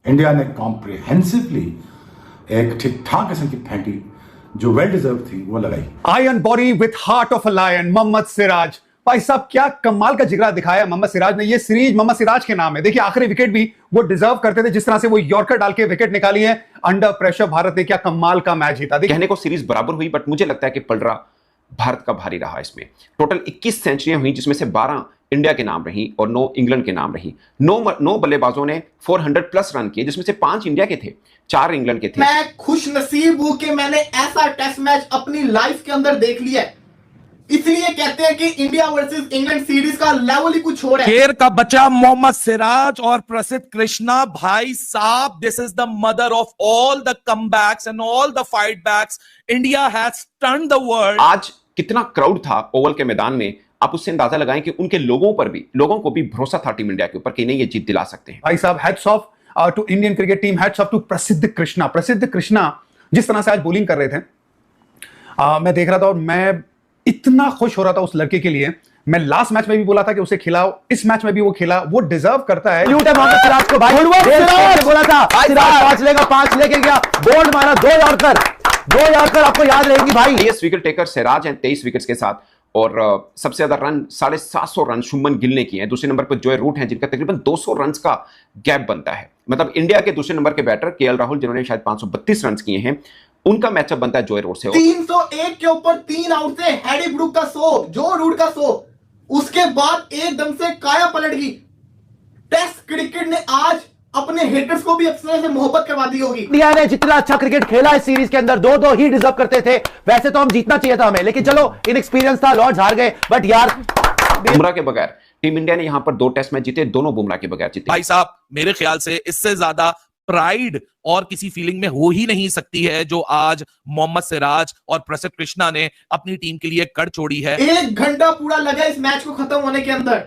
India ने comprehensively एक ठीक ठाक किस्म की फेंटी जो वेल डिजर्व थी वो लगाई। Iron body with heart of a lion, Mohammed Siraj. भाई साहब क्या कमाल का जिगरा दिखाया मोहम्मद सिराज ने। ये सीरीज मोहम्मद सिराज के नाम है। देखिए आखिरी विकेट भी वो डिजर्व करते थे, जिस तरह से वो यॉर्कर डाल के विकेट निकाली है अंडर प्रेशर। भारत ने क्या कमाल का मैच जीता। कहने को सीरीज बराबर हुई, बट मुझे लगता है कि पलड़ा भारत का भारी रहा। इसमें टोटल 21 सेंचुरियां हुई, जिसमें से 12 इंडिया के नाम रही और 9 इंग्लैंड के नाम रही। 9 बल्लेबाजों ने 400 प्लस रन किए, जिसमें से 5 इंडिया के थे, 4 इंग्लैंड के थे। मैं खुश नसीब हूं कि मैंने ऐसा टेस्ट मैच अपनी लाइफ के अंदर देख लिया है। इसलिए कहते हैं कि इंडिया वर्सेस इंग्लैंड सीरीज का लेवल ही कुछ और है। शेर का बच्चा मोहम्मद सिराज और प्रसिद्ध कृष्णा, भाई साहब, this is the mother of all the comebacks and all the fight backs. India has stunned the world. आज कितना क्राउड था ओवल के मैदान में, आप उससे अंदाजा लगाएं कि उनके लोगों को भी भरोसा था टीम इंडिया के ऊपर कि नहीं ये जीत दिला सकते हैं। भाई साहब hats off to Indian cricket team, hats off to Prasidh Krishna. प्रसिद्ध कृष्णा जिस तरह से आज बॉलिंग कर रहे थे, मैं देख रहा था और मैं इतना खुश हो रहा था उस लड़के के लिए। मैं लास्ट मैच में भी बोला था कि उसे खिलाओ, इस मैच में भी वो खिला, वो डिजर्व करता है। मोहम्मद सिराज को भाई बोला था सिराज 5 लेगा, 5 लेके गया, बोल्ड मारा, 2 यॉर्कर आपको याद रहेगी भाई। ये विकेट टेकर सिराज हैं 23 विकेट्स के साथ, और सबसे ज्यादा रन 750 रन शुभमन गिल ने किए हैं। दूसरे नंबर पर जॉय रूट हैं, जिनका तकरीबन 200 रन का गैप बनता है। मतलब इंडिया के दूसरे नंबर के बैटर केएल राहुल, जिन्होंने शायद 532 रन किए हैं, उनका मैचअप बनता है जॉय रूट से। 301 के ऊपर 3 आउट से हैरी ब्रूक का 100, जो रूट का 100, उसके बाद एकदम से काया पलट गई। टेस्ट क्रिकेट ने आज अपने हेटर्स को भी अपने से मोहब्बत करवा दी होगी। इंडिया ने जितना अच्छा क्रिकेट खेला इस सीरीज के अंदर, 2-2 ही डिजर्व करते थे। वैसे तो हम जीतना चाहिए था हमें, लेकिन चलो इनएक्सपीरियंस था, लॉर्ड्स हार गए। बट यार बुमराह के बगैर टीम इंडिया ने यहां पर 2 टेस्ट मैच जीते, दोनों बुमराह के बगैर जीते। भाई साहब मेरे ख्याल से इससे ज्यादा प्राइड और किसी फीलिंग में हो ही नहीं सकती है जो आज मोहम्मद सिराज और प्रसिद्ध कृष्णा ने अपनी टीम के लिए कर छोड़ी है। 1 घंटा पूरा लगा इस मैच को खत्म होने के अंदर।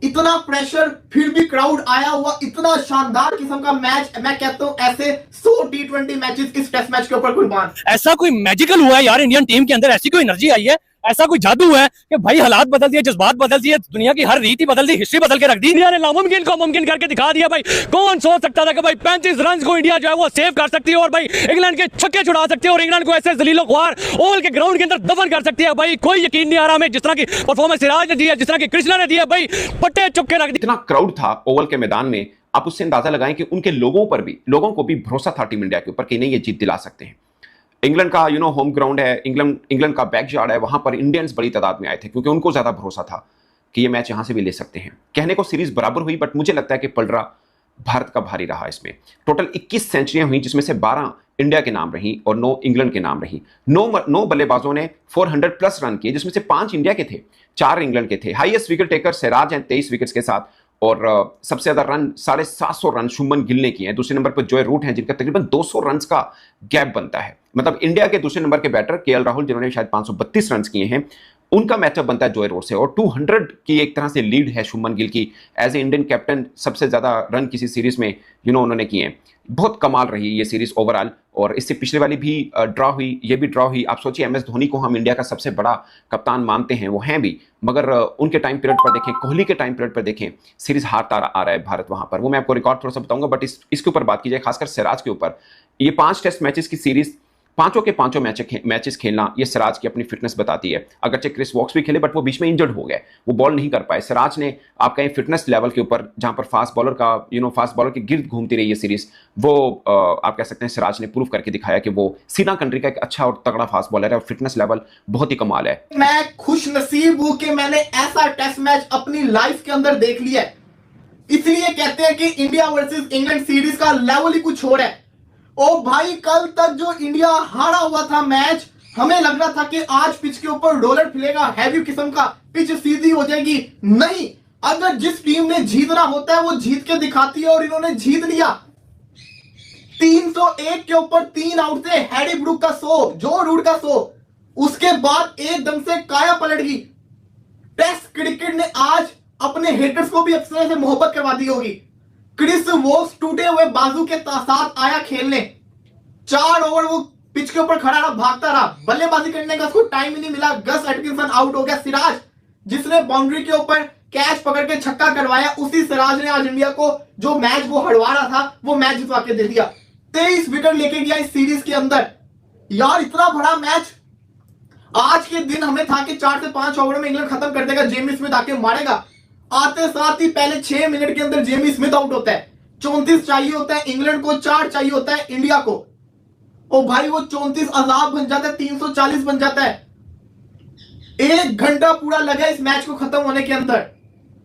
इतना प्रेशर, फिर भी क्राउड आया हुआ, इतना शानदार किस्म का मैच। मैं कहता हूं ऐसे 100 T20 मैचेस इस टेस्ट मैच के ऊपर कुर्बान। ऐसा कोई मैजिकल हुआ है यार इंडियन टीम के अंदर, ऐसी कोई एनर्जी आई है, ऐसा कोई जादू है कि भाई हालात बदल दिए, जज्बात बदल दिए, दुनिया की हर रीति बदल दी, हिस्ट्री बदल के रख दी। इंडिया ने नामुमकिन को मुमकिन करके दिखा दिया। भाई कौन सोच सकता था कि भाई 35 रन को इंडिया जो है वो सेव कर सकती है और भाई इंग्लैंड के छक्के छुड़ा सकती है और इंग्लैंड को ऐसे जलीलो ख्वार ओवल के ग्राउंड के अंदर दफन कर सकती है। भाई कोई यकीन नहीं आ रहा हमें, जिस तरह की परफॉर्मेंस सिराज ने दी है, जिस तरह की कृष्णा ने दी है, भाई पट्टे चुप के रख दी। इतना क्राउड था ओवल के मैदान में, आप उससे अंदाजा लगाएं कि उनके लोगों को भी भरोसा था टीम इंडिया के ऊपर कि नहीं ये जीत दिला सकते हैं। इंग्लैंड का होम ग्राउंड है, इंग्लैंड का बैकयार्ड है, वहां पर इंडियंस बड़ी तादाद में आए थे क्योंकि उनको ज्यादा भरोसा था कि ये मैच यहां से भी ले सकते हैं। कहने को सीरीज बराबर हुई, बट मुझे लगता है कि पलड़ा भारत का भारी रहा। इसमें टोटल 21 सेंचुरियां हुई, जिसमें से 12 इंडिया के नाम रही और 9 इंग्लैंड के नाम रही। 9 बल्लेबाजों ने 400 प्लस रन किए, जिसमें से 5 इंडिया के थे, 4 इंग्लैंड के थे। हाईएस्ट विकेट टेकर सिराज हैं 23 विकेट्स के साथ, और सबसे ज्यादा रन 750 रन शुभमन गिल ने किए हैं। दूसरे नंबर पर जॉय रूट हैं, जिनका तकरीबन 200 रन का गैप बनता है। मतलब इंडिया के दूसरे नंबर के बैटर केएल राहुल, जिन्होंने शायद 532 रन किए हैं, उनका मैचअप बनता है जॉय रूट से। और 200 की एक तरह से लीड है शुभमन गिल की। एज ए इंडियन कैप्टन सबसे ज्यादा रन किसी सीरीज में उन्होंने किए हैं। बहुत कमाल रही ये सीरीज ओवरऑल, और इससे पिछले वाली भी ड्रॉ हुई, ये भी ड्रॉ हुई। आप सोचिए MS धोनी को हम इंडिया का सबसे बड़ा कप्तान मानते हैं, वो हैं भी, मगर उनके टाइम पीरियड पर देखें, कोहली के टाइम पीरियड पर देखें, सीरीज हारता आ रहा है भारत वहां पर। वो मैं आपको रिकॉर्ड थोड़ा सा बताऊंगा, बट इसके ऊपर बात की जाए, खासकर सिराज के ऊपर। ये 5 टेस्ट मैचेस की सीरीज, पांचों के पांचों मैचेस खेलना, ये सिराज की अपनी फिटनेस बताती है। अगरचे क्रिस वॉक्स भी खेले, बट वो बीच में इंजर्ड हो गए, वो बॉल नहीं कर पाए। सिराज ने आप कहें फिटनेस लेवल के ऊपर, जहां पर फास्ट बॉलर के गिर्द घूमती रही ये सीरीज, वो आप कह सकते हैं सिराज ने प्रूव करके दिखाया कि वो सीना कंट्री का एक अच्छा और तगड़ा फास्ट बॉलर है और फिटनेस लेवल बहुत ही कमाल है। मैं खुश नसीब हूं कि मैंने ऐसा टेस्ट मैच अपनी लाइफ के अंदर देख लिया है। इसलिए कहते हैं कि इंडिया वर्सेस इंग्लैंड सीरीज का लेवल ही कुछ और है। ओ भाई, कल तक जो इंडिया हारा हुआ था मैच, हमें लग रहा था कि आज पिच के ऊपर डॉलर फिलेगा, हैवी किस्म का, पिच सीधी हो जाएगी। नहीं, अगर जिस टीम ने जीतना होता है वो जीत के दिखाती है, और इन्होंने जीत लिया। 301 के ऊपर 3 आउट से हैरी ब्रूक का 100, जो रूट का 100, उसके बाद एकदम से काया पलट गई। टेस्ट क्रिकेट ने आज अपने हेटर्स को भी अपने से मोहब्बत करवा दी होगी। क्रिस वोक्स टूटे हुए बाजू के साथ आया खेलने। 4 ओवर वो पिच के ऊपर खड़ा रहा, भागता रहा, बल्लेबाजी करने का उसको टाइम ही नहीं मिला। गस एटकिंसन आउट हो गया। सिराज, जिसने बाउंड्री के ऊपर कैच पकड़ के छक्का करवाया, उसी सिराज ने आज इंडिया को जो मैच वो हड़वा रहा था वो मैच जितवा के दे दिया। 23 विकेट लेके गया इस सीरीज के अंदर। यार इतना बड़ा मैच आज के दिन हमें था कि 4 से 5 ओवर में इंग्लैंड खत्म कर देगा, जेमी स्मिथ आके मारेगा। आते साथ ही पहले 6 मिनट के अंदर जेमी स्मिथ आउट होता है। 34 चाहिए होता है इंग्लैंड को, 4 चाहिए होता है इंडिया को। ओ भाई वो 34 अजाब बन जाता है, 340 बन जाता है। 1 घंटा पूरा लगा इस मैच को खत्म होने के अंदर।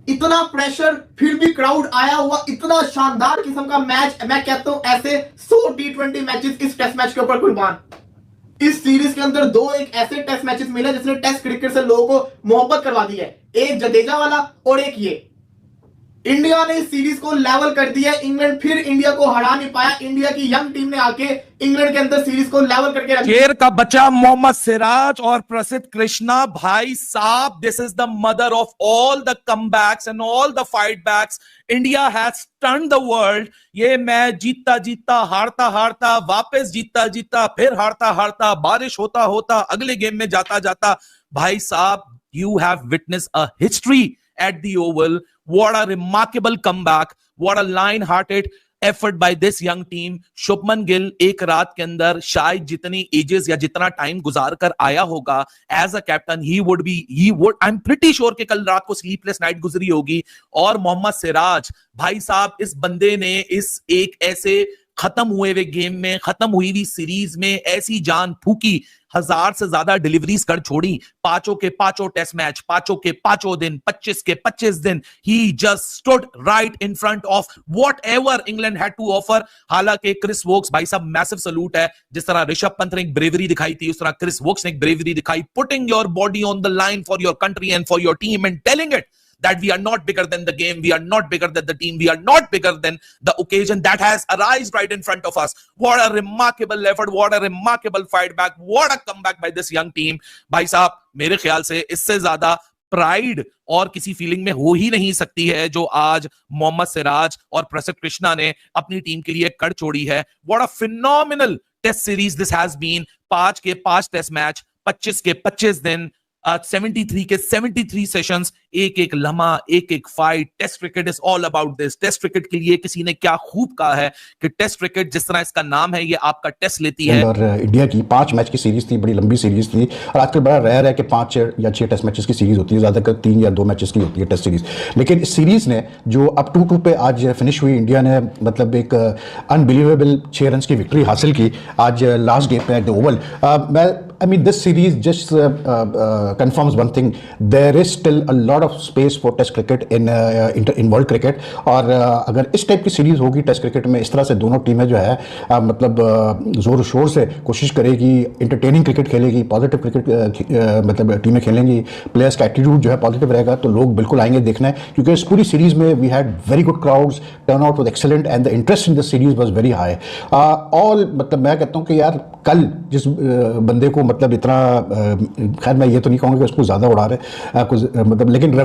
इतना प्रेशर, फिर भी क्राउड आया हुआ, इतना शानदार किस्म का मैच। मैं कहता हूं ऐसे 100 T20 मैचेस इस टेस्ट मैच के ऊपर कुर्बान। इस सीरीज के अंदर 2 एक ऐसे टेस्ट मैचेस मिले जिसने टेस्ट क्रिकेट से लोगों को मोहब्बत करवा दी है। एक जडेजा वाला और एक ये। इंडिया ने इस सीरीज को लेवल कर दिया। इंग्लैंड फिर इंडिया को हरा नहीं पाया। इंडिया की यंग टीम ने आके इंग्लैंड के अंदर सीरीज को लेवल करके रख दिया। शेर का बच्चा मोहम्मद सिराज और प्रसिद्ध कृष्णा, भाई साहब, this is the mother of all the comebacks and all the fight backs. India has stunned the world. ये मैच जीतता जीतता, हारता हारता, वापस जीतता जीतता, फिर हारता हारता, बारिश होता होता, अगले गेम में जाता जाता, भाई साहब, you have witnessed a history at the Oval. What a remarkable comeback. What a lion-hearted effort by this young team. Shubman Gill एक रात के अंदर शायद जितनी एजेस या जितना टाइम गुजार कर आया होगा as a captain, I am pretty sure कि कल रात को स्लीपलेस नाइट गुजरी होगी। और मोहम्मद सिराज, भाई साहब, इस बंदे ने इस एक ऐसे खत्म हुए हुए गेम में, खत्म हुई हुई सीरीज में ऐसी जान फूकी, 1000 से ज्यादा डिलीवरीज कर छोड़ी। 5 के 5 टेस्ट मैच, 5 के 5 दिन, 25 के 25 दिन, he just stood right in front of whatever England had to offer. हालांकि क्रिस वोक्स, भाई साहब, मैसिव सैल्यूट है। जिस तरह ऋषभ पंत ने एक ब्रेवरी दिखाई थी, उस तरह क्रिस वोक्स ने एक ब्रेवरी दिखाई, putting your body on the line for your country and for your team and telling it that we are not bigger than the game, we are not bigger than the team, we are not bigger than the occasion that has arisen right in front of us. What a remarkable effort, what a remarkable fight back, what a comeback by this young team. भाई साहब, मेरे ख्याल से इससे ज्यादा pride और किसी feeling में हो ही नहीं सकती है जो आज मोहम्मद सिराज और प्रसिद्ध कृष्णा ने अपनी टीम के लिए कर छोड़ी है। What a phenomenal test series this has been. 5 के 5 टेस्ट मैच, 25 के 25 दिन, 73 के 73 सेशंस, एक एक लम्हा, एक एक fight. Test cricket is all about this. Test cricket के लिए किसी ने क्या खूब कहा है कि टेस्ट क्रिकेट, जिस तरह इसका नाम है, ये आपका टेस्ट लेती है। और इंडिया की 5 मैच की सीरीज थी, बड़ी लंबी सीरीज थी। और आजकल बड़ा रेयर है कि 5 या 6 टेस्ट मैचेस की सीरीज होती है, ज्यादातर 3 या 2 मैचेस की होती है टेस्ट सीरीज। लेकिन इस सीरीज ने जो अब 2-2 पे आज फिनिश हुई, इंडिया ने मतलब एक अनबिलीवेबल 6 रन की विक्ट्री हासिल की आज लास्ट गेम पे at the Oval. I mean, this series just confirms one thing: there is still a lot of space for Test cricket in world cricket. और अगर इस टाइप की सीरीज होगी टेस्ट क्रिकेट में, इस तरह से दोनों टीमें जो है मतलब जोर शोर से कोशिश करेगी, इंटरटेनिंग क्रिकेट खेलेगी, पॉजिटिव क्रिकेट मतलब टीमें खेलेंगी, प्लेयर्स का एटीट्यूड जो है पॉजिटिव रहेगा, तो लोग बिल्कुल आएंगे देखना है। क्योंकि इस पूरी सीरीज में we had very good crowds, turn out was excellent and the interest in the series was very high. All मतलब मैं कहता हूँ कि यार कल जिस बंदे को मतलब इतना, खैर मैं ये तो नहीं कहूँगा कि उसको ज़्यादा उड़ा रहे कुछ मतलब, लेकिन